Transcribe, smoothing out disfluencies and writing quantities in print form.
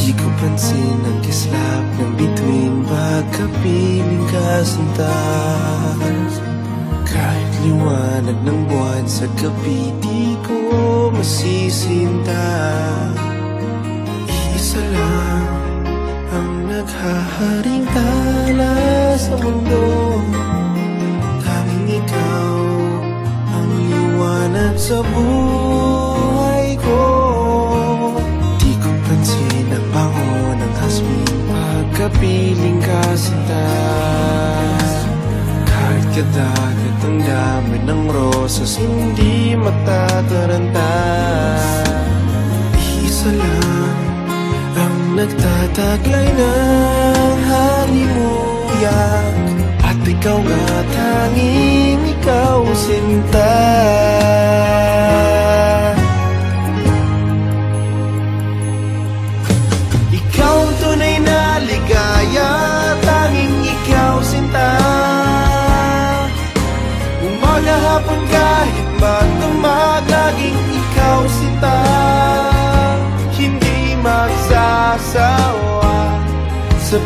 Di ko pansin ang kislap ng bituin pagkapiling ka sinta. Kahit liwanag ng buwan sa gabi, di ko masisinta. Isa lang ang naghaharing tala sa mundo, tanging ikaw ang liwanag sa buhay ko. Di ko pansin ang bango ng hasmin pagkapiling ka sinta. Kahit kadagat ang dami ng rosas, hindi matataranta. Isa lang ang nagtataglay ng halimuyak, at ikaw nga, tanging ikaw sinta. Ikaw ang tunay na ligaya, tanging ikaw sinta. Umaga hapon kahit magdamag, laging ikaw sinta. Hindi magsasawa sa